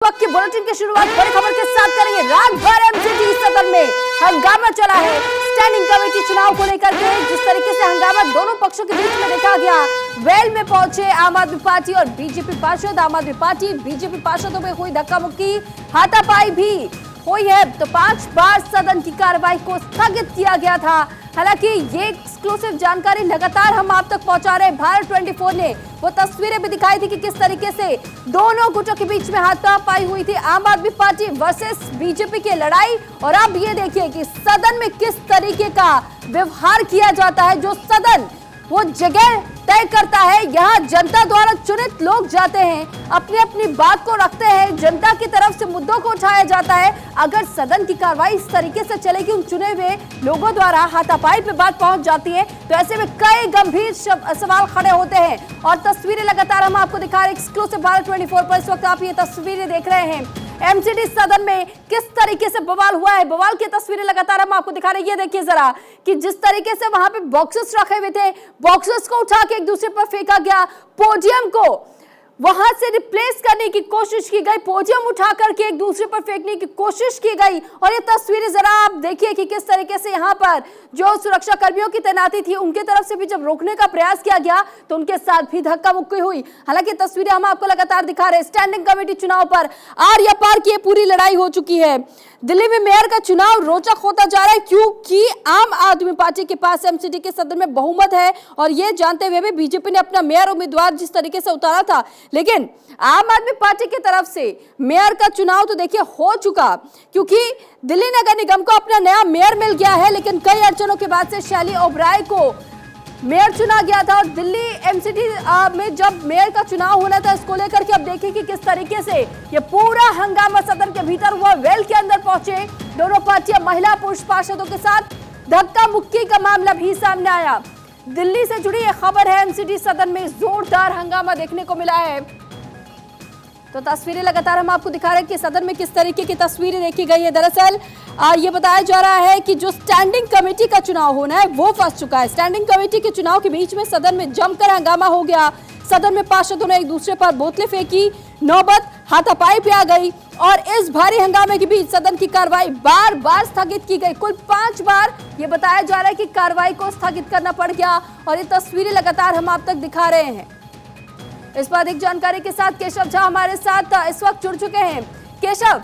वक्त की बुलेटिन की शुरुआत बड़ी खबर के साथ करेंगे। रात भर एमसीडी सदन में हंगामा चला है। स्टैंडिंग कमेटी चुनाव को लेकर के जिस तरीके से हंगामा दोनों पक्षों के बीच में देखा गया, वेल में पहुंचे आम आदमी पार्टी और बीजेपी पार्षद। आम आदमी पार्टी बीजेपी पार्षदों में हुई धक्का मुक्की, हाथापाई भी हुई है, तो 5 बार सदन की कार्रवाई को स्थगित किया गया था। हालांकि ये एक्सक्लूसिव जानकारी लगातार हम आप तक पहुंचा रहे हैं। भारत 24 ने वो तस्वीरें भी दिखाई थी कि किस तरीके से दोनों गुटों के बीच में हाथापाई हुई थी, आम आदमी पार्टी वर्सेस बीजेपी की लड़ाई। और अब ये देखिए कि सदन में किस तरीके का व्यवहार किया जाता है। जो सदन वो जगह तय करता है, यहाँ जनता द्वारा चुनित लोग जाते हैं, अपनी अपनी बात को रखते हैं, जनता की तरफ से मुद्दों को उठाया जाता है। अगर सदन की कार्रवाई इस तरीके से चलेगी, उन चुने हुए लोगों द्वारा हाथापाई पे बात पहुंच जाती है, तो ऐसे में कई गंभीर सवाल खड़े होते हैं। और तस्वीरें लगातार हम आपको दिखा रहे हैं एक्सक्लूसिव भारत 24 पर। इस वक्त आप ये तस्वीरें देख रहे हैं एमसीडी सदन में किस तरीके से बवाल हुआ है। बवाल की तस्वीरें लगातार हम आपको दिखा रहे हैं। ये देखिए जरा कि जिस तरीके से वहां पे बॉक्सेस रखे हुए थे, बॉक्सेस को उठा के एक दूसरे पर फेंका गया, पोडियम को वहां से रिप्लेस करने की कोशिश की गई, पोडियम उठा करके एक दूसरे पर फेंकने की कोशिश की गई। और ये तस्वीरें जरा आप देखिए कि किस तरीके से यहाँ पर जो सुरक्षा कर्मियों की तैनाती थी, उनके तरफ से भी जब रोकने का प्रयास किया गया तो उनके साथ भी धक्का मुक्की हुई। हालांकि तस्वीरें हम आपको लगातार दिखा रहे हैं। स्टैंडिंग कमेटी चुनाव पर आर या पार की पूरी लड़ाई हो चुकी है। दिल्ली में मेयर का चुनाव रोचक होता जा रहा है, क्योंकि आम आदमी पार्टी के पास एमसीडी के सदन में बहुमत है। और ये जानते हुए भी बीजेपी ने अपना मेयर उम्मीदवार जिस तरीके से उतारा था, लेकिन आम आदमी पार्टी की तरफ से मेयर का चुनाव तो देखिए हो चुका, क्योंकि दिल्ली नगर निगम को अपना नया मेयर मिल गया है। लेकिन कई अड़चनों के बाद से शैली ओबराय को मेयर चुना गया था। और दिल्ली एमसीडी में जब मेयर का चुनाव होना था, इसको लेकर के अब देखिए कि किस तरीके से ये पूरा हंगामा सदन के भीतर हुआ। वेल के अंदर पहुंचे दोनों पार्टियां, महिला पुरुष पार्षदों के साथ धक्का मुक्की का मामला भी सामने आया। दिल्ली से जुड़ी एक खबर है, एमसीडी सदन में जोरदार हंगामा देखने को मिला है। तो तस्वीरें लगातार हम आपको दिखा रहे हैं कि सदन में किस तरीके की तस्वीरें देखी गई है। दरअसल ये बताया जा रहा है कि जो स्टैंडिंग कमेटी का चुनाव होना है वो फंस चुका है। स्टैंडिंग कमेटी के चुनाव के बीच में सदन में जमकर हंगामा हो गया। सदन में पार्षदों ने एक दूसरे पर बोतलें फेंकी, नौबत हाथापाई पे आ गई। और इस भारी हंगामे के बीच सदन की कार्रवाई बार बार स्थगित की गई। कुल 5 बार ये बताया जा रहा है कि कार्रवाई को स्थगित करना पड़ गया। और ये तस्वीरें लगातार हम आप तक दिखा रहे हैं। इस पर अधिक जानकारी के साथ केशव झा हमारे साथ इस वक्त जुड़ चुके हैं। केशव,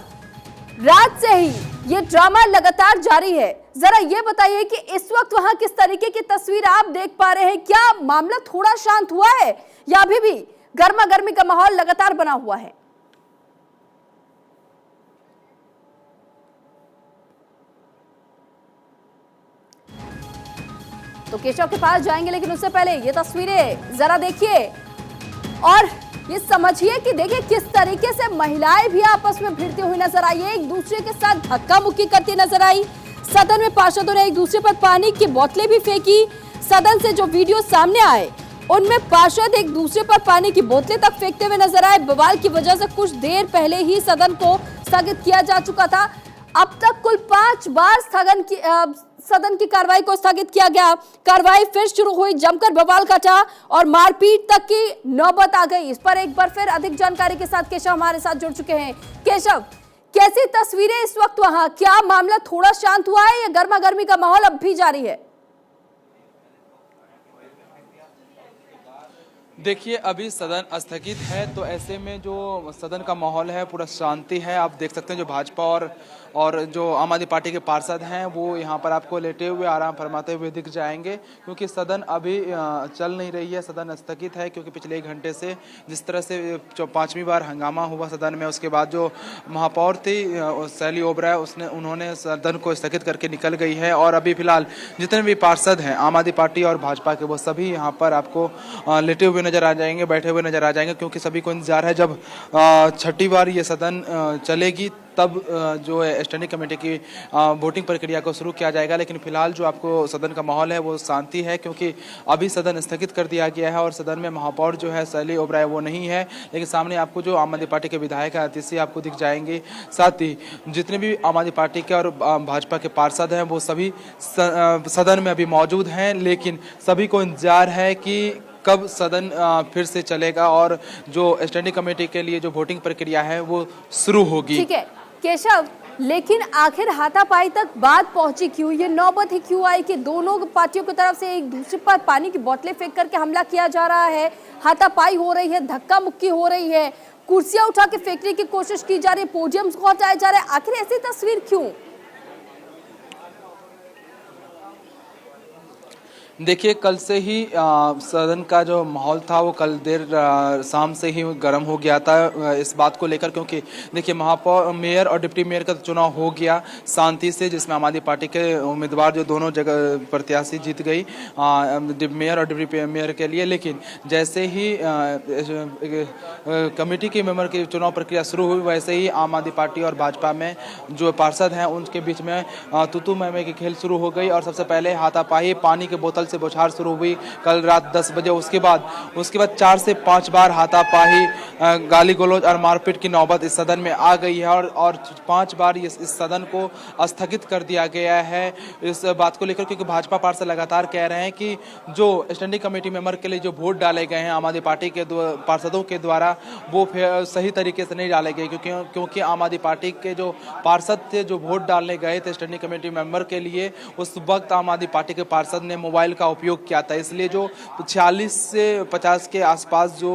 रात से ही ये ड्रामा लगातार जारी है, जरा ये बताइए कि इस वक्त वहां किस तरीके की तस्वीर आप देख पा रहे हैं? क्या मामला थोड़ा शांत हुआ है या अभी भी गर्मा गर्मी का माहौल लगातार बना हुआ है? तो केशव के पास जाएंगे, लेकिन उससे पहले ये तस्वीरें जरा देखिए और ये समझिए कि देखिए किस तरीके से महिलाएं भी आपस में भिड़ती हुई नजर आई, एक दूसरे के साथ धक्का मुक्की करती नजर आई। सदन में पार्षदों ने एक दूसरे पर पानी की बोतलें भी फेंकी। सदन से जो वीडियो सामने आए उनमें पार्षद एक दूसरे पर पानी की बोतलें तक फेंकते हुए नजर आए। बवाल की वजह से कुछ देर पहले ही सदन को स्थगित किया जा चुका था। अब तक कुल 5 बार सदन की कार्रवाई को स्थगित किया गया। कार्रवाई फिर शुरू हुई, जमकर बवाल कटा और मारपीट तक की नौबत आ गई। इस पर एक बार फिर अधिक जानकारी के साथ केशव हमारे साथ जुड़ चुके हैं। केशव, कैसी तस्वीरें इस वक्त वहां? क्या मामला थोड़ा शांत हुआ है या गर्मा गर्मी का माहौल अब भी जारी है? देखिए, अभी सदन स्थगित है, तो ऐसे में जो सदन का माहौल है पूरा शांति है। आप देख सकते हैं जो भाजपा और जो आम आदमी पार्टी के पार्षद हैं वो यहाँ पर आपको लेटे हुए आराम फरमाते हुए दिख जाएंगे, क्योंकि सदन अभी चल नहीं रही है, सदन स्थगित है। क्योंकि पिछले 1 घंटे से जिस तरह से जो 5वीं बार हंगामा हुआ सदन में, उसके बाद जो महापौर थी शैली ओबराय उन्होंने सदन को स्थगित करके निकल गई है। और अभी फिलहाल जितने भी पार्षद हैं आम आदमी पार्टी और भाजपा के, वो सभी यहाँ पर आपको लेटे हुए नजर आ जाएंगे, बैठे हुए नजर आ जाएंगे, क्योंकि सभी को इंतजार है जब 6ठी बार ये सदन चलेगी तब जो है स्टैंडिंग कमेटी की वोटिंग प्रक्रिया को शुरू किया जाएगा। लेकिन फिलहाल जो आपको सदन का माहौल है वो शांति है, क्योंकि अभी सदन स्थगित कर दिया गया है और सदन में महापौर जो है शैली ओबराय वो नहीं है। लेकिन सामने आपको जो आम आदमी पार्टी के विधायक अतिथि आपको दिख जाएंगे। साथ ही जितने भी आम आदमी पार्टी के और भाजपा के पार्षद हैं वो सभी सदन में अभी मौजूद हैं, लेकिन सभी को इंतजार है कि कब सदन फिर से चलेगा और जो स्टैंडिंग कमेटी के लिए जो वोटिंग प्रक्रिया है वो शुरू होगी। ठीक है केशव, लेकिन आखिर हाथापाई तक बात पहुंची क्यों? ये नौबत ही क्यों आई कि दोनों पार्टियों की तरफ से एक दूसरे पर पानी की बोतलें फेंक करके हमला किया जा रहा है, हाथापाई हो रही है, धक्का मुक्की हो रही है, कुर्सियां उठा के फेंकने की कोशिश की जा रही है, पोडियम को हटाया जा रहा है, आखिर ऐसी तस्वीर क्यों? देखिए, कल से ही सदन का जो माहौल था वो कल देर शाम से ही गर्म हो गया था इस बात को लेकर, क्योंकि देखिए महापौर, मेयर और डिप्टी मेयर का चुनाव हो गया शांति से, जिसमें आम आदमी पार्टी के उम्मीदवार जो दोनों जगह प्रत्याशी जीत गई मेयर और डिप्टी मेयर के लिए। लेकिन जैसे ही कमेटी के मेंबर की चुनाव प्रक्रिया शुरू हुई, वैसे ही आम आदमी पार्टी और भाजपा में जो पार्षद हैं उनके बीच में तू मैं की खेल शुरू हो गई और सबसे पहले हाथापाई, पानी के बोतल से बौछार शुरू हुई कल रात 10 बजे। उसके बाद 4 से 5 बार हाथापाई, गाली गलौज और मारपीट की नौबत इस सदन में आ गई है और 5 बार इस सदन को स्थगित कर दिया गया है इस बात को लेकर, क्योंकि भाजपा पार्षद लगातार कह रहे हैं कि जो स्टैंडिंग कमेटी मेंबर के लिए जो वोट डाले गए हैं आम आदमी पार्टी के पार्षदों के द्वारा वो सही तरीके से नहीं डाले गए, क्योंकि आम आदमी पार्टी के जो पार्षद थे जो वोट डालने गए थे स्टैंडिंग कमेटी मेंबर के लिए, उस वक्त आम आदमी पार्टी के पार्षद ने मोबाइल का उपयोग किया था। इसलिए जो 46 से 50 के आसपास जो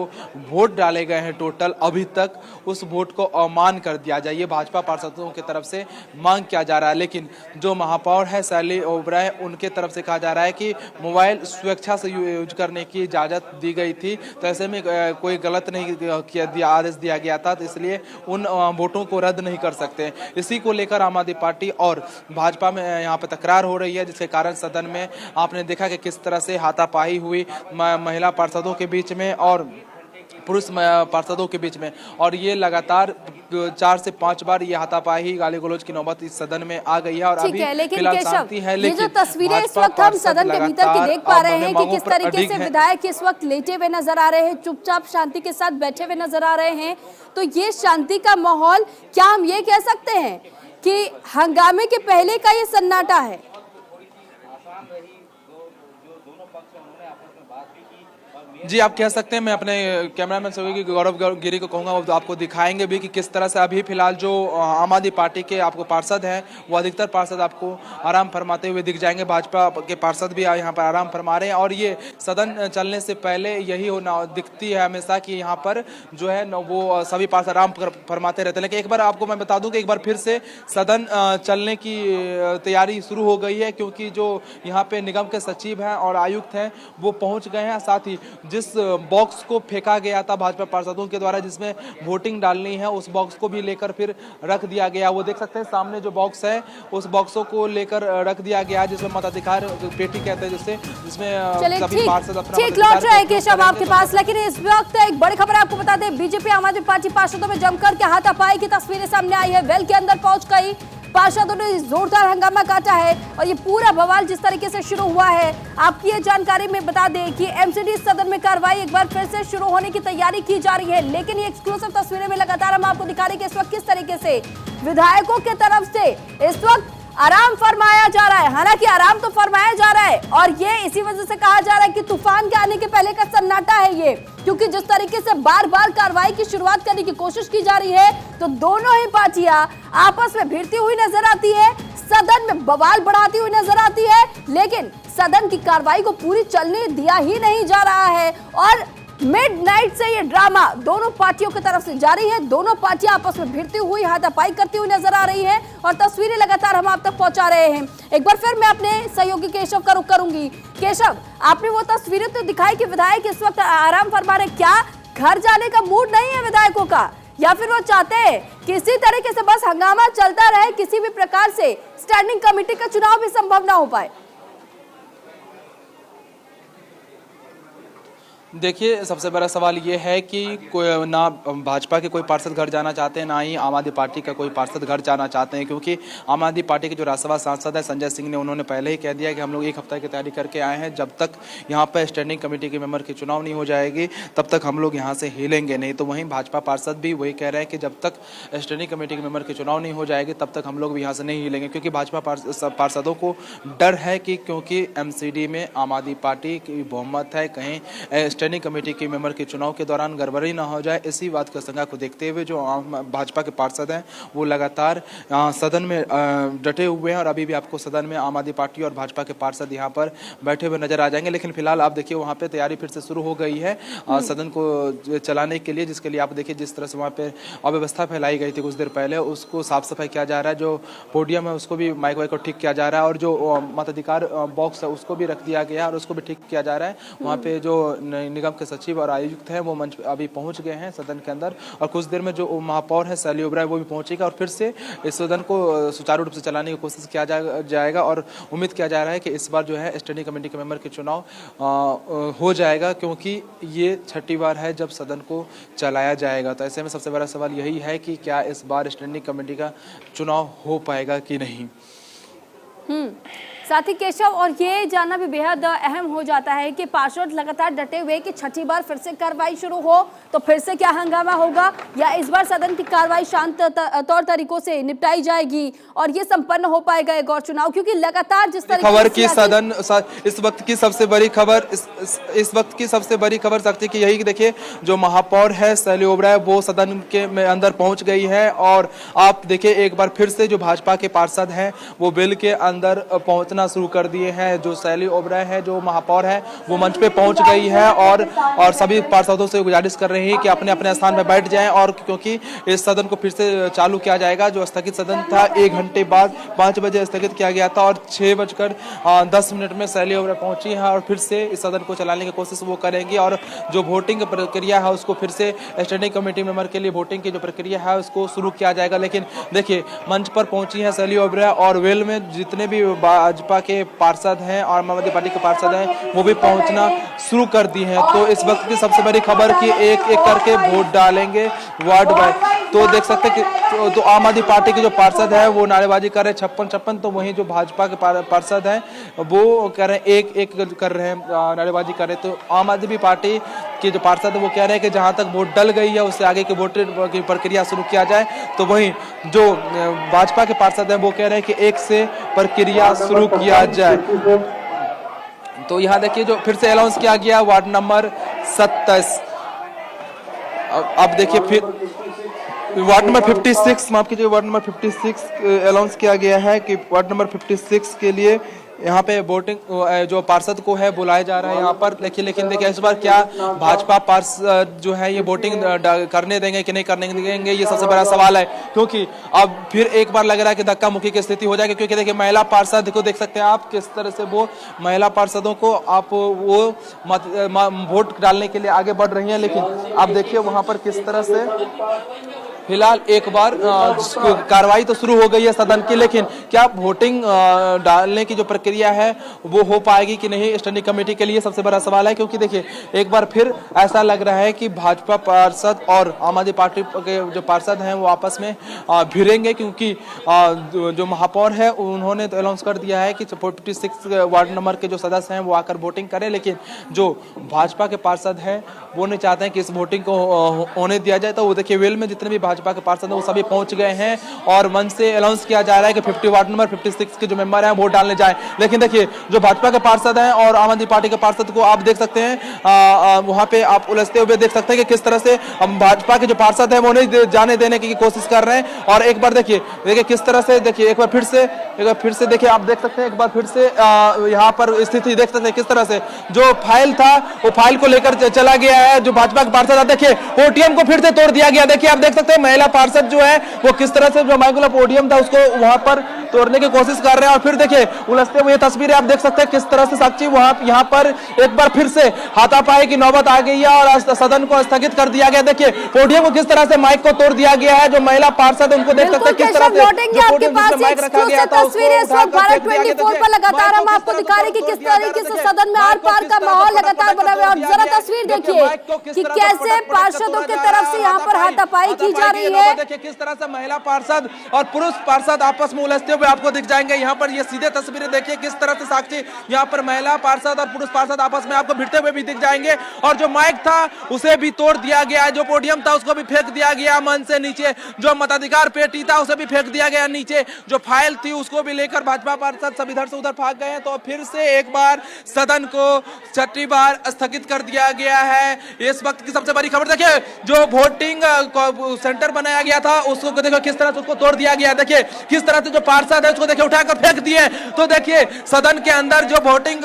वोट डाले गए हैं टोटल अभी तक, उस वोट को अमान्य कर दिया जाए, ये भाजपा पार्षदों की तरफ से मांग किया जा रहा है। लेकिन जो महापौर है शैली ओबराय, उनके तरफ से कहा जा रहा है कि मोबाइल स्वेच्छा से यूज करने की इजाजत दी गई थी, तो ऐसे में कोई गलत नहीं किया आदेश दिया गया था, तो इसलिए उन वोटों को रद्द नहीं कर सकते। इसी को लेकर आम आदमी पार्टी और भाजपा में यहाँ पे तकरार हो रही है, जिसके कारण सदन में आपने देखा कि किस तरह से हाथापाई हुई महिला पार्षदों के बीच में और पुरुष पार्षदों के बीच में, और ये लगातार 4 से 5 बार ये हाथापाई, गाली गलौज की नौबत इस सदन में आ गई है। और अभी फिलहाल शांति है, लेकिन ये जो तस्वीरें इस वक्त हम सदन के भीतर की देख पा रहे हैं कि किस तरीके से विधायक इस वक्त लेटे हुए नजर आ रहे हैं, चुपचाप शांति के साथ बैठे हुए नजर आ रहे हैं, तो ये शांति का माहौल, क्या हम ये कह सकते हैं कि हंगामे के पहले का ये सन्नाटा है? जी, आप कह सकते हैं। मैं अपने कैमरामैन सहयोगी गौरव गिरी को कहूंगा वो आपको दिखाएंगे भी कि किस तरह से अभी फिलहाल जो आम आदमी पार्टी के आपको पार्षद हैं वो अधिकतर पार्षद आपको आराम फरमाते हुए दिख जाएंगे, भाजपा के पार्षद भी यहाँ पर आराम फरमा रहे हैं। और ये सदन चलने से पहले यही होना दिखती है हमेशा कि यहाँ पर जो है वो सभी पार्षद आराम फरमाते रहते हैं। लेकिन एक बार आपको मैं बता दूं कि एक बार फिर से सदन चलने की तैयारी शुरू हो गई है, क्योंकि जो यहाँ पे निगम के सचिव हैं और आयुक्त हैं वो पहुँच गए हैं। साथ ही जिस बॉक्स को फेंका गया था भाजपा पार्षदों के द्वारा जिसमें वोटिंग डालनी है, उस बॉक्स को भी लेकर फिर रख दिया गया। वो देख सकते हैं सामने जो बॉक्स है उस बॉक्सों को लेकर रख दिया गया, जिसमें मताधिकार पेटी कहते हैं, जिसमें सभी पार्षद अपना ठीक लौट रहे हैं केशव आपके पास। लेकिन इस वक्त एक बड़ी खबर आपको बता दें, बीजेपी आम आदमी पार्टी पार्षदों में जमकर के हाथापाई की तस्वीरें सामने आई है। वेल के अंदर पहुंच गई, पार्षदों ने जोरदार हंगामा काटा है और ये पूरा बवाल जिस तरीके से शुरू हुआ है, आपकी ये जानकारी में बता दें कि एमसीडी सदन में कार्रवाई एक बार फिर से शुरू होने की तैयारी की जा रही है। लेकिन ये एक्सक्लूसिव तस्वीरें में लगातार हम आपको दिखा रहे हैं कि इस वक्त किस तरीके से विधायकों के तरफ से इस वक्त आराम फरमाया जा रहा है। हालांकि आराम तो फरमाया जा रहा है और ये इसी वजह से कहा जा रहा है कि तूफान के आने के पहले का सन्नाटा है ये, क्योंकि जिस तरीके से बार बार कार्रवाई की शुरुआत करने की कोशिश की जा रही है, तो दोनों ही पार्टियां आपस में भिड़ती हुई नजर आती है, सदन में बवाल बढ़ाती हुई नजर आती है, लेकिन सदन की कार्रवाई को पूरी चलने दिया ही नहीं जा रहा है। और मिडनाइट से ये ड्रामा दोनों पार्टियों की तरफ से जारी है। दोनों पार्टियां आपस में भिड़ती हुई, हाथापाई करती हुई नजर आ रही है और तस्वीरें लगातार हम आप तक पहुंचा रहे हैं। एक बार फिर मैं अपने सहयोगी केशव का रुख करूंगी। केशव, आपने वो तस्वीरें तो दिखाई कि विधायक इस वक्त आराम फरमा रहे, क्या घर जाने का मूड नहीं है विधायकों का, या फिर वो चाहते हैं किसी तरीके से बस हंगामा चलता रहे, किसी भी प्रकार से स्टैंडिंग कमेटी का चुनाव भी संभव ना हो पाए? देखिए, सबसे बड़ा सवाल ये है कि कोई ना भाजपा के कोई पार्षद घर जाना चाहते हैं, ना ही आम आदमी पार्टी का कोई पार्षद घर जाना चाहते हैं, क्योंकि आम आदमी पार्टी के जो राज्यसभा सांसद है संजय सिंह ने, उन्होंने पहले ही कह दिया कि हम लोग 1 हफ्ते की तैयारी करके आए हैं, जब तक यहाँ पर स्टैंडिंग कमेटी के मेंबर की चुनाव नहीं हो जाएगी तब तक हम लोग यहाँ से हिलेंगे नहीं। तो वहीं भाजपा पार्षद भी वही कह रहे हैं कि जब तक स्टैंडिंग कमेटी के मेंबर की चुनाव नहीं हो जाएगी तब तक हम लोग भी यहाँ से नहीं हिलेंगे, क्योंकि भाजपा पार्षदों को डर है कि क्योंकि एमसीडी में आम आदमी पार्टी की बहुमत है, कहीं स्टैंडिंग कमेटी के मेंबर के चुनाव के दौरान गड़बड़ी ना हो जाए, इसी बात की आशंका को देखते हुए जो भाजपा के पार्षद हैं वो लगातार सदन में डटे हुए हैं और अभी भी आपको सदन में आम आदमी पार्टी और भाजपा के पार्षद यहाँ पर बैठे हुए नजर आ जाएंगे। लेकिन फिलहाल आप देखिए वहाँ पे तैयारी फिर से शुरू हो गई है सदन को चलाने के लिए, जिसके लिए आप देखिए जिस तरह से वहाँ पे अव्यवस्था फैलाई गई थी कुछ देर पहले, उसको साफ सफाई किया जा रहा है। जो पोडियम है उसको भी माइक वाइक को ठीक किया जा रहा है और जो मताधिकार बॉक्स है उसको भी रख दिया गया है और उसको भी ठीक किया जा रहा है। वहाँ पे जो निगम के सचिव और आयुक्त हैं वो मंच अभी पहुंच गए हैं सदन के अंदर और कुछ देर में जो महापौर है शैली ओबराय वो भी पहुंचेगा और फिर से इस सदन को सुचारू रूप से चलाने की कोशिश किया जाएगा और उम्मीद किया जा रहा है कि इस बार जो है स्टैंडिंग कमेटी के मेंबर के चुनाव हो जाएगा, क्योंकि ये छठी बार है जब सदन को चलाया जाएगा। तो ऐसे में सबसे बड़ा सवाल यही है कि क्या इस बार स्टैंडिंग कमेटी का चुनाव हो पाएगा कि नहीं। साथ ही केशव, और ये जानना भी बेहद अहम हो जाता है कि पार्षद लगातार डटे हुए कि छठी बार फिर से कार्रवाई शुरू हो तो फिर से क्या हंगामा होगा या इस बार सदन की कार्रवाई शांत तौर तरीकों से निपटाई जाएगी और ये संपन्न हो पाएगा एक और चुनाव, क्योंकि लगातार जिस तरीके खबर की सदन इस वक्त की सबसे बड़ी खबर इस वक्त की सबसे बड़ी खबर सकती कि यही कि देखिए जो महापौर है शैली ओबराय वो सदन के में अंदर पहुंच गई है और आप देखिए एक बार फिर से जो भाजपा के पार्षद हैं वो बिल के अंदर पहुंचना शुरू कर दिए हैं। जो शैली ओबराय है जो महापौर है वो मंच पे पहुंच गई है और सभी पार्षदों से गुजारिश कर रही है कि अपने अपने स्थान पर बैठ जाएं और क्योंकि इस सदन को फिर से चालू किया जाएगा। जो स्थगित सदन था 1 घंटे बाद 5 बजे स्थगित किया गया था और 6:10 में शैली ओबराय पहुंची है और फिर से इस सदन को चलाने की कोशिश वो करेंगी और जो वोटिंग प्रक्रिया है उसको फिर से स्टैंडिंग कमेटी मेंबर के लिए वोटिंग की जो प्रक्रिया है उसको शुरू किया जाएगा। लेकिन देखिए मंच पर पहुंची है शैली ओबराय और वेल में जितने भी भाजपा के पार्षद हैं और आम आदमी पार्टी के पार्षद हैं वो भी पहुंचना शुरू कर दी हैं। तो इस वक्त की सबसे बड़ी खबर कि एक एक करके वोट डालेंगे वार्ड बाय। तो देख सकते हैं कि तो आम आदमी पार्टी के जो पार्षद है वो नारेबाजी कर रहे हैं 56-56, तो वहीं जो भाजपा के पार्षद हैं वो कह रहे हैं एक एक कर रहे हैं नारेबाजी कर रहे हैं। तो आम आदमी पार्टी के जो पार्षद है वो कह रहे हैं कि जहां तक वोट डल गई है उससे आगे की वोट की प्रक्रिया शुरू किया जाए। तो वहीं जो भाजपा के पार्षद हैं वो कह रहे हैं कि एक से प्रक्रिया शुरू किया जाए। तो यहाँ देखिए जो फिर से अनाउंस किया गया वार्ड नंबर 27। अब देखिए फिर वार्ड नंबर 56 माफ कीजिए वार्ड नंबर 56 अनाउंस किया गया है कि वार्ड नंबर 56 के लिए यहाँ पे वोटिंग जो पार्षद को है बुलाया जा रहा है यहाँ पर। लेकिन देखिए इस बार क्या भाजपा पार्षद जो है ये वोटिंग करने देंगे कि नहीं करने देंगे, ये सबसे बड़ा सवाल है। क्योंकि अब फिर एक बार लग रहा है कि धक्का मुक्की की स्थिति हो जाएगी, क्योंकि देखिए महिला पार्षद को देख सकते हैं आप किस तरह से वो महिला पार्षदों को आप वो वोट डालने के लिए आगे बढ़ रही है। लेकिन आप देखिए वहां पर किस तरह से फिलहाल एक बार कार्रवाई तो शुरू हो गई है सदन की, लेकिन क्या वोटिंग डालने की जो प्रक्रिया है वो हो पाएगी कि नहीं स्टैंडिंग कमेटी के लिए सबसे बड़ा सवाल है। क्योंकि देखिए एक बार फिर ऐसा लग रहा है कि भाजपा पार्षद और आम आदमी पार्टी के जो पार्षद हैं वो आपस में भिड़ेंगे, क्योंकि जो महापौर है उन्होंने तो अनाउंस कर दिया है कि 46 वार्ड नंबर के जो सदस्य हैं वो आकर वोटिंग करें। लेकिन जो भाजपा के पार्षद हैं वो नहीं चाहते हैं कि इस वोटिंग को होने दिया जाए। तो वो देखिए वेल में जितने भी भाजपा के पार्षद हैं वो सभी पहुंच गए हैं और मंच से अनाउंस किया जा रहा है कि 50 वार्ड नंबर 56 के जो मेंबर हैं वोट डालने जाएं। लेकिन देखिए जो भाजपा के पार्षद हैं और आम आदमी पार्टी के पार्षद को आप देख सकते हैं वहां पे आप उलझते हुए देख सकते हैं कि किस तरह से भाजपा के जो पार्षद हैं वो नहीं जाने देने की कोशिश कर रहे हैं। और एक बार देखिए किस तरह से देखिए एक बार फिर से देखिए आप देख सकते हैं एक बार फिर से यहाँ पर स्थिति देख सकते हैं किस तरह से जो फाइल था वो फाइल को लेकर चला गया है। जो भाजपा के पार्षद देखिए पोडियम को फिर से तोड़ दिया गया। देखिए आप देख सकते हैं महिला पार्षद जो है वो किस तरह से जो माइक्रो पोडियम था उसको वहां पर तोड़ने की कोशिश कर रहे हैं। और फिर देखिए उलझते हुए तस्वीरें आप देख सकते हैं किस तरह से साक्षी वहां यहाँ पर एक बार फिर से हाथापाई की नौबत आ गई है और सदन को स्थगित कर दिया गया। देखिए पोडियम को किस तरह से माइक को तोड़ दिया गया है। जो महिला पार्षद उनको देख सकते हैं किस तरह से आपके पास माइक रखा गया था तस्वीरें इस वक्त भारत 24 पर लगातार हम आपको दिखा रहे हैं कि किस तरीके से सदन में आर पार का माहौल लगातार बना हुआ है। और जरा तस्वीर देखिए कि कैसे पार्षदों की तरफ से यहाँ पर हाथापाई की जा रही है। देखिए किस तरह से महिला पार्षद और पुरुष पार्षद आपस में उलझते हुए आपको दिख जाएंगे। यहाँ पर ये सीधे तस्वीरें देखिए किस तरह से साक्षी यहाँ पर महिला पार्षद और पुरुष पार्षद आपस में आपको भिड़ते हुए भी दिख जाएंगे। और जो माइक था उसे भी तोड़ दिया गया, जो पोडियम था उसको भी फेंक दिया गया मंच से नीचे, जो मताधिकार पेटी था उसे भी फेंक दिया गया नीचे, जो फाइल थी उसको भी लेकर भाजपा पार्षद सब इधर से उधर भाग गए हैं। तो फिर से एक बार सदन को छठी बार स्थगित कर दिया गया है। इस वक्त की सबसे बड़ी खबर देखिए, जो वोटिंग सेंटर बनाया गया था उसको देखो किस तरह से उसको तोड़ दिया गया। देखिए किस तरह से जो पार्षद है उसको देखिए उठाकर फेंक दिए। तो देखिए सदन के अंदर जो वोटिंग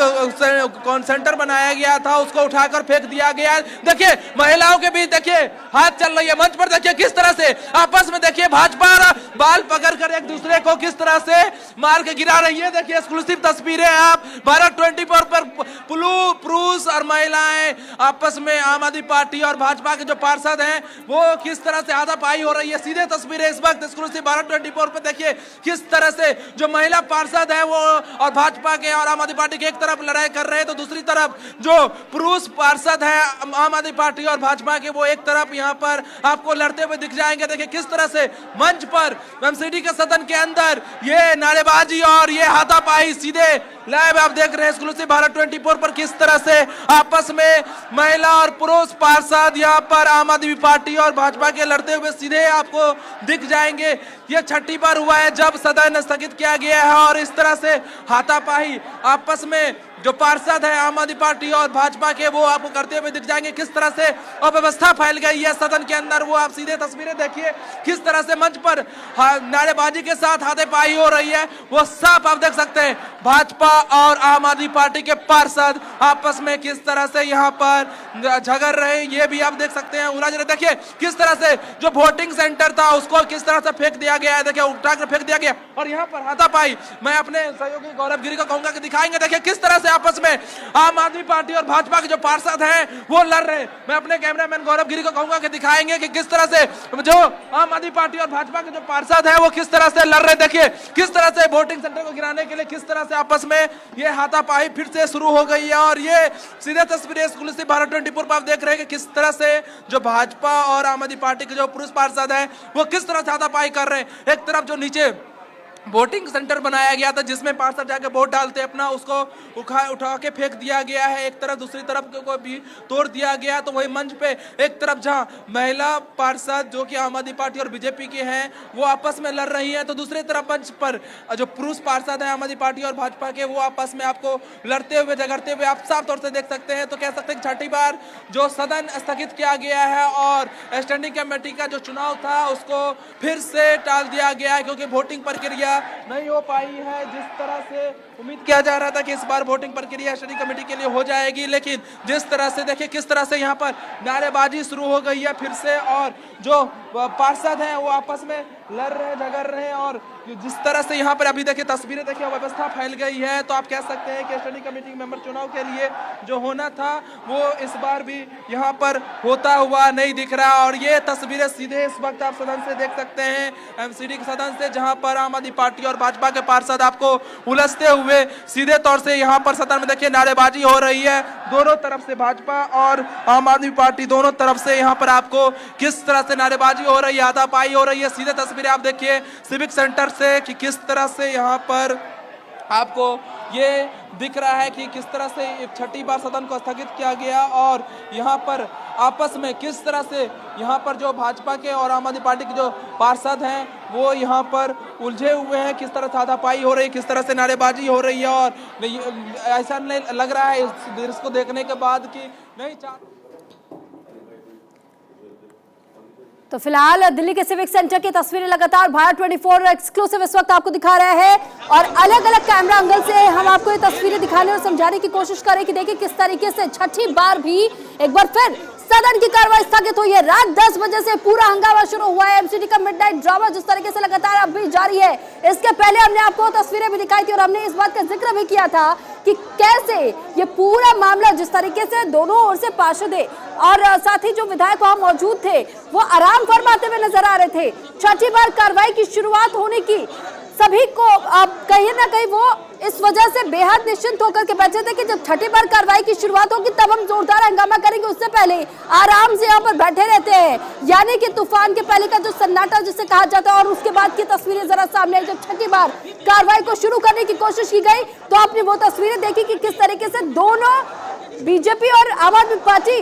सेंटर बनाया गया था उसको उठाकर फेंक दिया गया। देखिए महिलाओं के बीच देखिए हाथ चल रही है, मंच पर देखिए किस तरह से आपस में देखिए भाजपा बाल पकड़कर एक दूसरे को किस तरह से मार के गिरा रही है। देखिए एक्सक्लूसिव तस्वीरें आप भारत 24 पर पुरुष और महिलाएं आपस में आम आदमी पार्टी और भाजपा के जो पार्षद हैं वो किस तरह से हाथापाई हो रही है। सीधे तस्वीरें इस वक्त एक्सक्लूसिव भारत 24 पर देखिए किस तरह से जो महिला पार्षद है वो और भाजपा के और आम आदमी पार्टी के एक तरफ लड़ाई कर रहे हैं, तो दूसरी तरफ जो पुरुष पार्षद है आम आदमी पार्टी और भाजपा के वो एक तरफ यहाँ पर आपको लड़ते हुए दिख जाएंगे। देखिए किस तरह से मंच पर एमसीडी के सदन के अंदर ये नारेबाजी और ये हाथापाई सीधे लाइव आप देख रहे हैं एक्सक्लूसिव भारत 24 पर किस तरह से आपस में महिला और पुरुष पार्षद यहाँ पर आम आदमी पार्टी और भाजपा के लड़ते हुए सीधे आपको दिख जाएंगे। ये छठी बार हुआ है जब सदन स्थगित किया गया है और इस तरह से हाथापाई आपस में जो पार्षद है आम आदमी पार्टी और भाजपा के वो आपको करते हुए दिख जाएंगे। किस तरह से अव्यवस्था फैल गई है सदन के अंदर वो आप सीधे तस्वीरें देखिए किस तरह से मंच पर नारेबाजी के साथ हाथापाई हो रही है वो साफ आप देख सकते हैं। भाजपा और आम आदमी पार्टी के पार्षद आपस में किस तरह से यहाँ पर झगड़ रहे हैं ये भी आप देख सकते हैं। उलझ रहे देखिए किस तरह से जो वोटिंग सेंटर था उसको किस तरह से फेंक दिया गया है, देखिए उठाकर फेंक दिया गया और यहाँ पर हाथापाई मैं अपने सहयोगी गौरव गिरी को कहूंगा कि दिखाएंगे। देखिए किस तरह से आपस में आम आदमी पार्टी और भाजपा के जो पार्षद हैं वो लड़ रहे हैं। मैं अपने कैमरामैन गौरव गिरी को कहूंगा कि दिखाएंगे कि किस तरह से जो आम आदमी पार्टी और भाजपा के जो पार्षद हैं वो किस तरह से लड़ रहे हैं। देखिए किस तरह से वोटिंग सेंटर को गिराने के लिए किस तरह से आपस में ये हाथापाई फिर से शुरू हो गई है। और ये सीधे तस्वीरें एक्सक्लूसिव भारत 24 पर आप देख रहे हैं कि किस तरह से जो भाजपा और आम आदमी पार्टी के जो पुरुष पार्षद हैं वो किस तरह से हाथापाई कर रहे हैं। एक तरफ जो नीचे वोटिंग सेंटर बनाया गया था जिसमें पार्षद जाके वोट डालते अपना उसको उठा के फेंक दिया गया है, एक तरफ दूसरी तरफ को भी तोड़ दिया गया। तो वही मंच पे एक तरफ जहां महिला पार्षद जो कि आम आदमी पार्टी और बीजेपी के हैं वो आपस में लड़ रही है, तो दूसरी तरफ मंच पर जो पुरुष पार्षद हैं आम आदमी पार्टी और भाजपा के वो आपस में आपको लड़ते हुए झगड़ते हुए आप साफ तौर से देख सकते हैं। तो कह सकते हैं छठी बार जो सदन स्थगित किया गया है और स्टैंडिंग कमेटी का जो चुनाव था उसको फिर से टाल दिया गया है क्योंकि वोटिंग प्रक्रिया नहीं हो पाई है। जिस तरह से उम्मीद किया जा रहा था कि इस बार वोटिंग प्रक्रिया स्टैंडिंग कमेटी के लिए हो जाएगी, लेकिन जिस तरह से देखिए किस तरह से यहाँ पर नारेबाजी शुरू हो गई है फिर से और जो पार्षद हैं वो आपस में लड़ रहे हैं झगड़ रहे हैं और जिस तरह से यहाँ पर अभी देखिए तस्वीरें देखिए व्यवस्था फैल गई है। तो आप कह सकते हैं कि स्टैंडिंग कमेटी मेंबर चुनाव के लिए जो होना था वो इस बार भी यहाँ पर होता हुआ नहीं दिख रहा। और ये तस्वीरें सीधे इस वक्त आप सदन से देख सकते हैं एमसीडी के सदन से, जहाँ पर आम आदमी पार्टी और भाजपा के पार्षद आपको उलझते हुए सीधे तौर से यहाँ पर सदन में देखिए नारेबाजी हो रही है। दोनों तरफ से भाजपा और आम आदमी पार्टी दोनों तरफ से यहाँ पर आपको किस तरह से नारेबाजी हो रही है, हाथापाई हो रही है। सीधे तस्वीरें आप देखिए सिविक सेंटर से कि किस तरह से यहाँ पर आपको ये दिख रहा है कि किस तरह से छठी बार सदन को स्थगित किया गया और यहाँ पर आपस में किस तरह से यहाँ पर जो भाजपा के और आम आदमी पार्टी के जो पार्षद हैं वो यहाँ पर उलझे हुए हैं। किस तरह से हाथापाई हो रही है, किस तरह से नारेबाजी हो रही है और ऐसा नहीं लग रहा है इस दृश्य को देखने के बाद कि नहीं चाहते। तो फिलहाल दिल्ली के सिविक सेंटर की तस्वीरें लगातार भारत 24 एक्सक्लूसिव इस वक्त आपको दिखा रहा है और अलग अलग कैमरा एंगल से हम आपको ये तस्वीरें दिखाने और समझाने की कोशिश करें कि देखिए किस तरीके से छठी बार भी एक बार फिर सदन की कार्रवाई स्थगित हुई है। रात 10 बजे से पूरा हंगामा शुरू हुआ है। एमसीडी का मिडनाइट ड्रामा जिस तरीके से लगातार अब भी जारी है, इसके पहले हमने आपको तस्वीरें भी दिखाई थी और हमने इस बात का जिक्र भी किया था कि कैसे ये पूरा मामला जिस तरीके से दोनों ओर से पार्षद और साथ ही जो विधायक वहां मौजूद थे वो आराम फरमाते हुए नजर आ रहे थे। छठी बार कार्रवाई की शुरुआत होने की सभी को अब कहीं ना कहीं वो इस वजह से बेहद निश्चिंत होकर के बैठे थे कि जब छठी बार कार्रवाई की शुरुआत होगी तब हम जोरदार हंगामा करेंगे, उससे पहले आराम से यहाँ पर बैठे रहते हैं। यानी कि तूफान के पहले का जो सन्नाटा जिसे कहा जाता है और उसके बाद की तस्वीरें जरा सामने आई। जब छठी बार कार्रवाई को शुरू करने की कोशिश की गई तो आपने वो तस्वीरें देखी कि किस तरीके से दोनों बीजेपी और आम आदमी पार्टी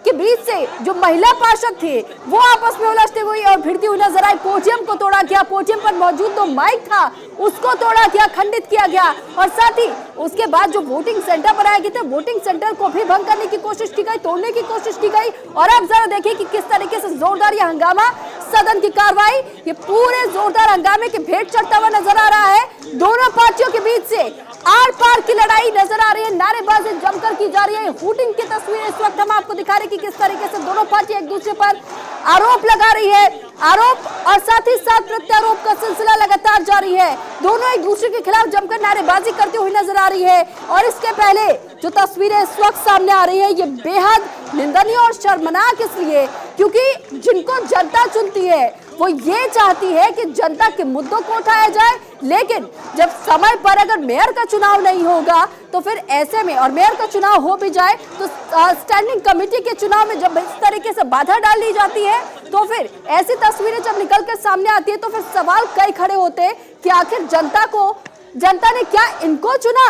के बीच से जो महिला पार्षद थे वो आपस में उलझते हुई और भिड़ती हुई नजर आई। पोडियम को तोड़ा गया, पोडियम पर मौजूद जो माइक था उसको तोड़ा गया, खंडित किया गया और साथ ही उसके बाद जो वोटिंग सेंटर बनाए गए थे वोटिंग सेंटर को भी भंग करने की कोशिश की गई, तोड़ने की कोशिश की गई। और अब जरा देखिए कि किस तरीके से जोरदार यह हंगामा, सदन की कार्रवाई ये पूरे जोरदार हंगामे के भेंट चढ़ता हुआ नजर आ रहा है। दोनों पार्टियों के बीच से आर पार की लड़ाई नजर आ रही है, नारेबाजी जमकर की जा रही है। हूटिंग की तस्वीरें इस वक्त हम आपको दिखा रहे हैं कि किस तरीके से दोनों पार्टी एक दूसरे पर आरोप लगा रही है, आरोप और साथ ही साथ प्रत्यारोप का सिलसिला लगातार जारी है। दोनों एक दूसरे के खिलाफ जमकर नारेबाजी करते हुए नजर आ रही है। और इसके पहले जो तस्वीरें इस वक्त सामने आ रही है ये बेहद निंदनीय और शर्मनाक इसलिए क्योंकि जिनको जनता चुनती है वो ये चाहती है कि जनता के मुद्दों को उठाया जाए, लेकिन जब समय पर अगर मेयर का चुनाव नहीं होगा तो फिर ऐसे में, और मेयर का चुनाव हो भी जाए तो स्टैंडिंग कमेटी के चुनाव में जब इस तरीके से बाधा डाल दी जाती है तो फिर ऐसी तस्वीरें जब निकल कर सामने आती है तो फिर सवाल कई खड़े होते हैं कि आखिर जनता ने क्या इनको चुना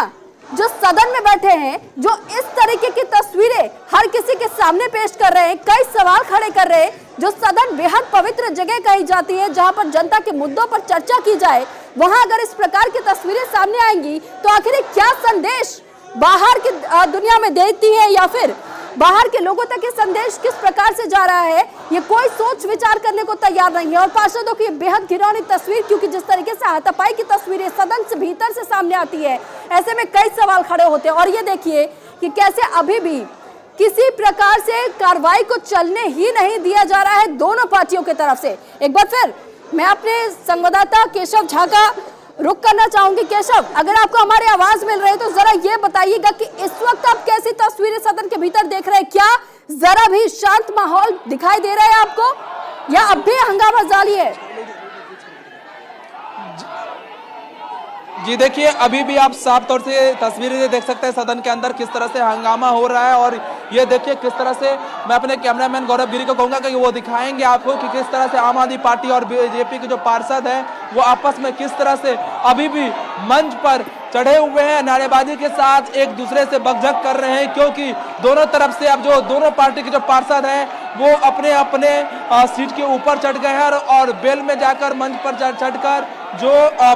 जो सदन में बैठे हैं, जो इस तरीके की तस्वीरें हर किसी के सामने पेश कर रहे हैं, कई सवाल खड़े कर रहे हैं। जो सदन बेहद पवित्र जगह कही जाती है जहां पर जनता के मुद्दों पर चर्चा की जाए, वहां अगर इस प्रकार की तस्वीरें सामने आएंगी तो आखिर क्या संदेश बाहर की दुनिया में देती है या फिर बाहर के लोगों तक ये संदेश किस प्रकार से जा रहा है, ये कोई सोच विचार करने को तैयार नहीं है। और पार्षदों की बेहद घिनौनी तस्वीर, क्योंकि जिस तरीके से हाथापाई की तस्वीरें सदन से भीतर से सामने आती है, ऐसे में कई सवाल खड़े होते हैं। और ये देखिए कि कैसे अभी भी किसी प्रकार से कार्रवाई को चलने ही नहीं दिया जा रहा है दोनों पार्टियों की तरफ से। एक बार फिर मैं अपने संवाददाता केशव झा का रुक करना चाहूंगी। केशव, अगर आपको हमारी आवाज मिल रही है तो जरा ये बताइएगा कि इस वक्त आप कैसी तस्वीरें सदन के भीतर देख रहे हैं? क्या जरा भी शांत माहौल दिखाई दे रहा है आपको या अब भी हंगामा जारी है? जी देखिए, अभी भी आप साफ तौर से तस्वीरें देख सकते हैं सदन के अंदर किस तरह से हंगामा हो रहा है। और ये देखिए किस तरह से, मैं अपने कैमरामैन गौरव गिरी को कहूंगा कि वो दिखाएंगे आपको कि किस तरह से आम आदमी पार्टी और बीजेपी के जो पार्षद हैं वो आपस में किस तरह से अभी भी मंच पर चढ़े हुए हैं, नारेबाजी के साथ एक दूसरे से बकझक कर रहे हैं। क्योंकि दोनों तरफ से अब जो दोनों पार्टी के जो पार्षद हैं वो अपने अपने सीट के ऊपर चढ़ गए हैं और बेल में जाकर मंच पर चढ़कर जो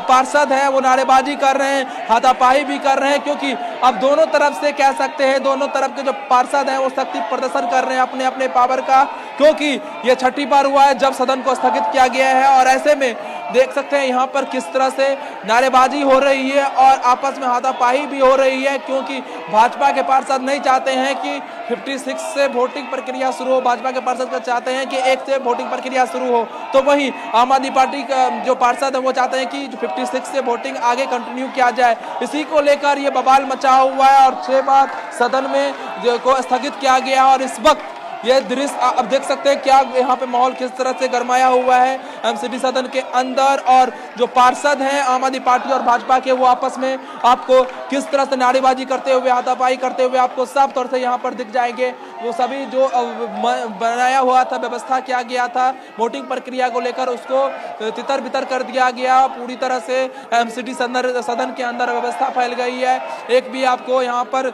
पार्षद हैं वो नारेबाजी कर रहे हैं, हाथापाई भी कर रहे हैं। क्योंकि अब दोनों तरफ से कह सकते हैं दोनों तरफ के जो पार्षद हैं वो शक्ति प्रदर्शन कर रहे हैं अपने अपने पावर का, क्योंकि ये छठी बार हुआ है जब सदन को स्थगित किया गया है। और ऐसे में देख सकते हैं यहाँ पर किस तरह से नारेबाजी हो रही है और आपस में हाथापाई भी हो रही है। क्योंकि भाजपा के पार्षद नहीं चाहते हैं कि 56 से वोटिंग प्रक्रिया शुरू हो, भाजपा के पार्षद चाहते हैं कि 1 से वोटिंग प्रक्रिया शुरू हो। तो वही आम आदमी पार्टी का जो पार्षद है वो चाहते हैं कि 56 से वोटिंग आगे कंटिन्यू किया जाए। इसी को लेकर ये बवाल मचा हुआ है और 6 बार सदन में को स्थगित किया गया। और इस वक्त ये दृश्य अब देख सकते हैं क्या यहाँ पे माहौल किस तरह से गरमाया हुआ है एमसीडी सदन के अंदर। और जो पार्षद हैं आम आदमी पार्टी और भाजपा के वो आपस में आपको किस तरह से नारेबाजी करते हुए, हाथापाई करते हुए आपको साफ तौर से यहाँ पर दिख जाएंगे। वो सभी जो बनाया हुआ था, व्यवस्था किया गया था वोटिंग प्रक्रिया को लेकर, उसको तितर बितर कर दिया गया। पूरी तरह से एमसीडी सदन के अंदर व्यवस्था फैल गई है। एक भी आपको यहाँ पर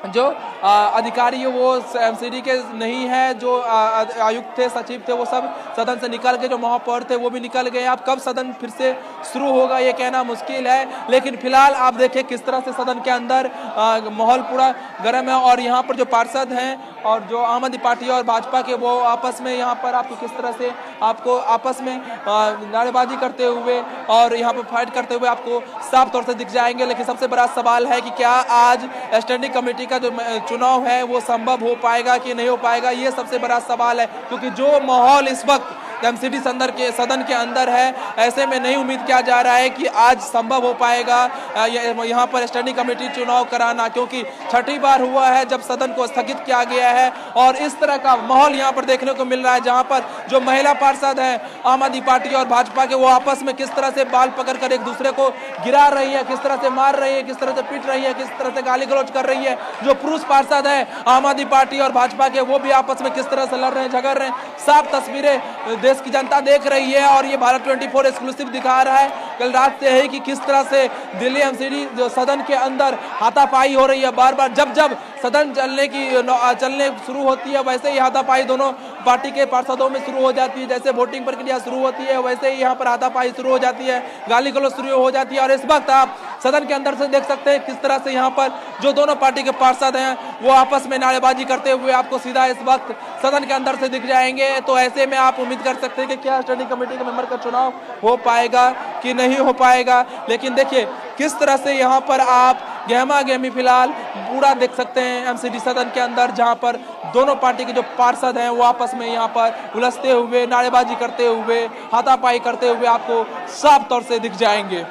जो अधिकारी है वो एमसीडी के नहीं है, जो आयुक्त थे, सचिव थे, वो सब सदन से निकल के, जो महापौर थे वो भी निकल गए। अब कब सदन फिर से शुरू होगा ये कहना मुश्किल है, लेकिन फिलहाल आप देखें किस तरह से सदन के अंदर माहौल पूरा गर्म है। और यहाँ पर जो पार्षद हैं और जो आम आदमी पार्टी और भाजपा के वो आपस में यहाँ पर आपको किस तरह से आपको आपस में नारेबाजी करते हुए और यहाँ पर फाइट करते हुए आपको साफ तौर से दिख जाएंगे। लेकिन सबसे बड़ा सवाल है कि क्या आज स्टैंडिंग कमेटी का जो चुनाव है वो संभव हो पाएगा कि नहीं हो पाएगा, ये सबसे बड़ा सवाल है। क्योंकि जो माहौल इस वक्त एमसीडी सदन के अंदर है। ऐसे में नहीं उम्मीद किया जा रहा है कि आज संभव हो पाएगा यहाँ पर स्टैंडिंग कमेटी चुनाव कराना, क्योंकि छठी बार हुआ है जब सदन को स्थगित किया गया है। और इस तरह का माहौल यहाँ पर देखने को मिल रहा है, जहाँ पर जो महिला पार्षद हैं आम आदमी पार्टी और भाजपा के, वो आपस में किस तरह से बाल पकड़कर एक दूसरे को गिरा रही है, किस तरह से मार रही है, किस तरह से पीट रही है, किस तरह से गाली गलौज कर रही है। जो पुरुष पार्षद है आम आदमी पार्टी और भाजपा के, वो भी आपस में किस तरह से लड़ रहे हैं, झगड़ रहे हैं। साफ तस्वीरें देश की जनता देख रही है और ये भारत 24 एक्सक्लूसिव दिखा रहा है कल रात से है कि किस तरह से दिल्ली एमसीडी जो सदन के अंदर हाथापाई हो रही है। बार बार जब सदन चलने शुरू होती है, वैसे ही हाथापाई दोनों पार्टी के पार्षदों में शुरू हो जाती है। जैसे वोटिंग प्रक्रिया शुरू होती है, वैसे ही यहाँ पर हाथापाई शुरू हो जाती है, गाली गलौज शुरू हो जाती है। और इस वक्त आप सदन के अंदर से देख सकते हैं किस तरह से यहाँ पर जो दोनों पार्टी के पार्षद हैं वो आपस में नारेबाजी करते हुए आपको सीधा इस वक्त सदन के अंदर से दिख जाएंगे। तो ऐसे में आप उम्मीद कर सकते हैं कि क्या स्टैंडिंग कमेटी के मेंबर का चुनाव हो पाएगा कि नहीं हो पाएगा। लेकिन देखिए किस तरह से यहाँ पर आप गहमा गहमी फिलहाल पूरा देख सकते हैं एमसीडी सदन के अंदर, जहाँ पर दोनों पार्टी के जो पार्षद हैं वो आपस में यहाँ पर उलझते हुए, नारेबाजी करते हुए, हाथापाई करते हुए आपको साफ तौर से दिख जाएंगे।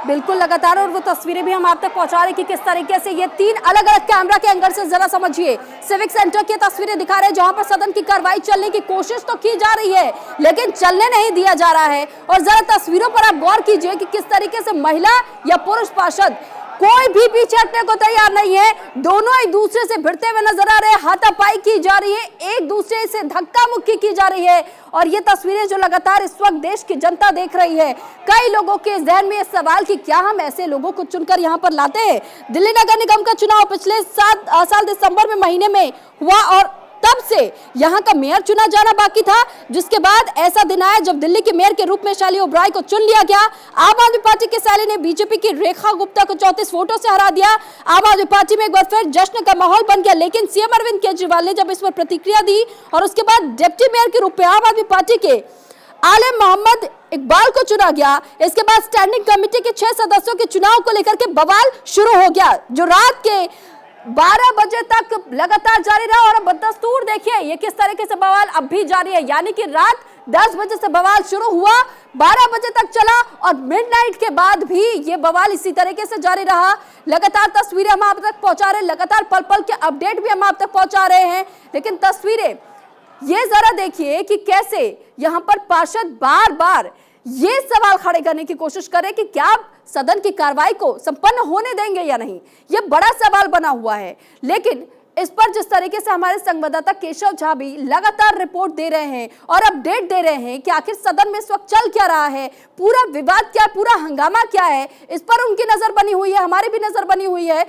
बिल्कुल लगातार, और वो तस्वीरें भी हम आप तक पहुंचा रहे कि किस तरीके से ये 3 अलग अलग कैमरा के एंगल से, जरा समझिए, सिविक सेंटर की तस्वीरें दिखा रहे हैं जहां पर सदन की कार्रवाई चलने की कोशिश तो की जा रही है लेकिन चलने नहीं दिया जा रहा है। और जरा तस्वीरों पर आप गौर कीजिए कि किस तरीके से महिला या पुरुष पार्षद कोई भी पीछे हटने को तैयार नहीं है, दोनों एक दूसरे से भिड़ते हुए नजर आ रहे हैं, हाथापाई की जा रही है, एक दूसरे से धक्का मुक्की की जा रही है। और ये तस्वीरें जो लगातार इस वक्त देश की जनता देख रही है, कई लोगों के जहन में ये सवाल कि क्या हम ऐसे लोगों को चुनकर यहाँ पर लाते हैं। दिल्ली नगर निगम का चुनाव पिछले साल दिसंबर में महीने में हुआ और तब से यहाँ का मेयर चुना जाना बाकी था, जिसके बाद ऐसा दिन आया जब दिल्ली के मेयर के रूप में शैली ओबराय को चुन लिया गया। आम आदमी पार्टी के शैली ने बीजेपी की रेखा गुप्ता को 34 वोटों से हरा दिया। आम आदमी पार्टी में एक बार फिर जश्न का माहौल बन गया, लेकिन सीएम अरविंद केजरीवाल ने जब इस पर प्रतिक्रिया दी और उसके बाद डिप्टी मेयर के रूप में आम आदमी पार्टी के आलम मोहम्मद इकबाल को चुना गया। इसके बाद स्टैंडिंग कमेटी के 6 सदस्यों के चुनाव को लेकर के बवाल शुरू हो गया, जो रात के 12 बजे तक लगातार जारी रहा। और अब दस्तूर देखिए ये किस तरीके से बवाल अब भी जारी है, यानी कि रात 10 बजे से बवाल शुरू हुआ, 12 बजे तक चला और मिडनाइट के बाद भी ये बवाल इसी तरीके से जारी रहा। लगातार तस्वीरें हम आप तक पहुंचा रहे हैं, लगातार पल पल के अपडेट भी हम आप तक पहुंचा रहे हैं। लेकिन तस्वीरें ये जरा देखिए कि कैसे यहां पर पार्षद बार बार ये सवाल खड़े करने की कोशिश करें कि क्या सदन की कार्रवाई को संपन्न होने देंगे या नहीं। ये बड़ा सवाल बना हुआ है। लेकिन इस पर जिस तरीके से हमारे संवाददाता केशव झा भी लगातार रिपोर्ट दे रहे हैं और अपडेट दे रहे हैं कि आखिर सदन में इस वक्त चल क्या रहा है, पूरा विवाद क्या, पूरा हंगामा क्या है, इस पर उनकी नजर बनी हुई है, हमारी भी नजर बनी हुई है।